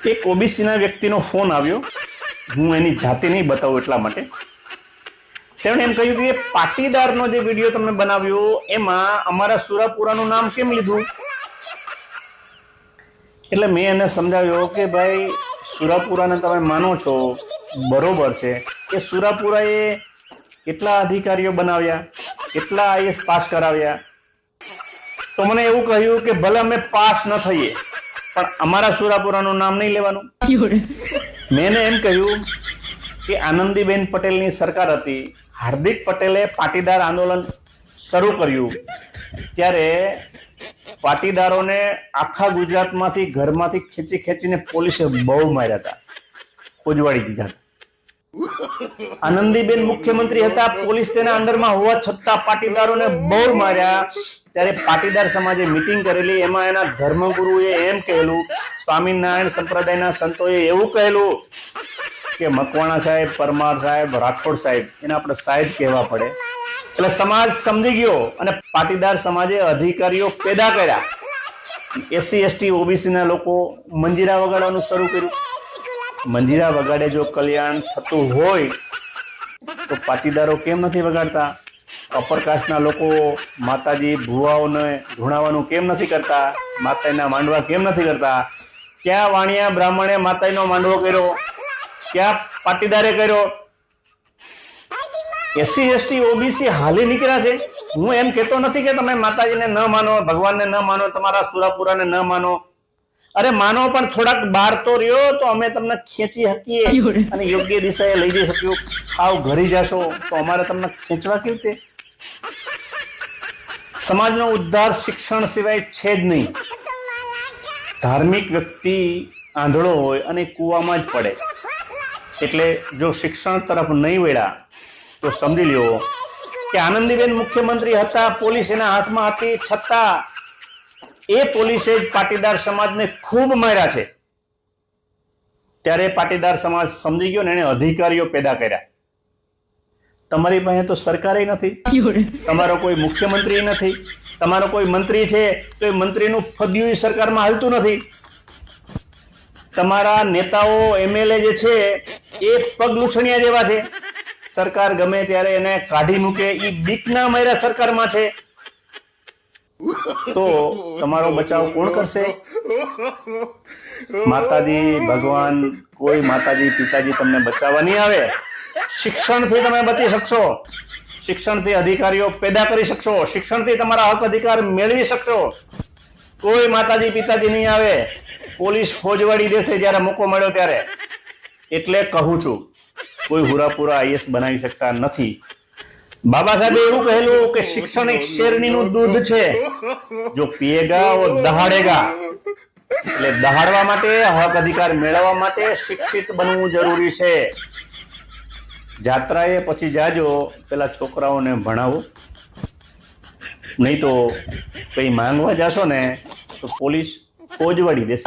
એક ઓબીસીના વ્યક્તિનો ફોન આવ્યો, હું એની જાતિ નહીં બતાવું એટલા માટે. તેમણે એમ કહ્યું કે પાટીદારનો જે વિડીયો તમે બનાવ્યો એમાં અમારા સુરાપુરાનું નામ કેમ લીધું? એટલે મેં એને સમજાવ્યો કે ભાઈ સુરાપુરાને તમે માનો છો બરોબર છે, કે સુરાપુરાએ કેટલા અધિકારીઓ બનાવ્યા, કેટલા આઈએસ પાસ કરાવ્યા. તો મને એવું કહ્યું કે ભલે અમે પાસ ન થઈએ પણ અમારા સુરાપુરાનું નામ નહીં લેવાનું. મેં એમ કહ્યું કે આનંદીબેન પટેલની સરકાર હતી, હાર્દિક પટેલે પાટીદાર આંદોલન શરૂ કર્યું ત્યારે પાટીદારોને આખા ગુજરાતમાંથી ઘરમાંથી ખેંચીને પોલીસે બહુ માર્યા હતા, ખોજવાડી દીધા. આનંદીબેન મુખ્યમંત્રી હતા, પોલીસ તેના અંડરમાં હોવા છતાં પાટીદારોને બહુ માર્યા. ત્યારે પાટીદાર સમાજે મિટિંગ કરેલી, એમાં એના ધર્મગુરુએ એમ કહેલું, સ્વામિનારાયણ સંપ્રદાયના સંતોએ એવું કહેલું કે મકવાણા સાહેબ, પરમાર સાહેબ, રાઠોડ સાહેબ, એને આપણે સાહેબ કહેવા પડે. એટલે સમાજ સમજી ગયો અને પાટીદાર સમાજે અધિકારીઓ પેદા કર્યા. એસસી એસટી ઓબીસીના લોકો મંજીરા વગાડવાનું શરૂ કર્યું. મંજીરા વગાડે જો કલ્યાણ થતું હોય તો પાટીદારો કેમ નથી વગાડતા? અપરકાસ્ટના લોકો માતાજી ભુવાઓને ધૂણાવાનું કેમ નથી કરતા? માતાજીના માંડવા કેમ નથી કરતા? ક્યાં વાણિયા બ્રાહ્મણે માતાજીનો માંડવો કર્યો? ક્યાં પાટીદારે કર્યો? એસસી એસટી ઓબીસી હાલી નીકળ્યા છે. હું એમ કહેતો નથી કે તમે માતાજીને ન માનો, ભગવાનને ન માનો, તમારા સુરાપુરાને ન માનો. અરે માનો, પણ થોડાક બહાર તો રહ્યો તો અમે તમને ખેંચી શકીએ અને યોગ્ય દિશાએ લઈ જઈ શક્યું. હાવ ઘરી જશો તો અમારે તમને ખેંચવા કેવી રીતે? સમાજનો ઉદ્ધાર શિક્ષણ સિવાય છે જ નહીં. ધાર્મિક વ્યક્તિ આંધળો હોય અને કૂવામાં જ પડે. એટલે જો શિક્ષણ તરફ નહીં વળ્યા તો સમજી લ્યો કે આનંદીબેન મુખ્યમંત્રી હતા, પોલીસ એના હાથમાં હતી, છતાં એ પોલીસે જ પાટીદાર સમાજને ખૂબ માર્યા છે. ત્યારે પાટીદાર સમાજ સમજી ગયો ને એને અધિકારીઓ પેદા કર્યા. તમારી પાસે તો સરકારે નથી, તમારો કોઈ મુખ્યમંત્રી નથી, તમારો કોઈ મંત્રી છે તો એ મંત્રીનું ફદ્યું સરકારમાં હાલતું નથી. તમારા નેતાઓ એમએલએ જે છે એ પગ લૂછણિયા જેવા છે. સરકાર ગમે ત્યારે એને કાઢી મૂકે, એ બીકના માર્યા સરકારમાં છે. તો તમારો બચાવ કોણ કરશે? માતાજી, ભગવાન, કોઈ માતાજી પિતાજી તમને બચાવવા નહીં આવે. શિક્ષણથી તમે બચી શકશો, શિક્ષણથી અધિકારીઓ પેદા કરી શકશો, શિક્ષણથી તમારા હક અધિકાર મેળવી શકશો. કોઈ માતાજી પિતાજી નહીં આવે, પોલીસ ફોજવાડી દેશે જ્યારે મોકો મળ્યો ત્યારે. એટલે કહું છું, કોઈ હુરાપુરા આઈએસ બનાવી શકતા નથી. બાબા સાહેબે એવું કહેલું કે શિક્ષણ એક શેરણીનું દૂધ છે, જો પીએગા વો દહાડેગા. એટલે દહાડવા માટે, હક અધિકાર મેળવવા માટે શિક્ષિત બનવું જરૂરી છે. જાત્રાએ પછી જાજો, પેલા છોકરાઓને ભણાવો, નહીં તો કઈ માંગવા જાશો ને તો પોલીસ ફોજવાડી દેશે.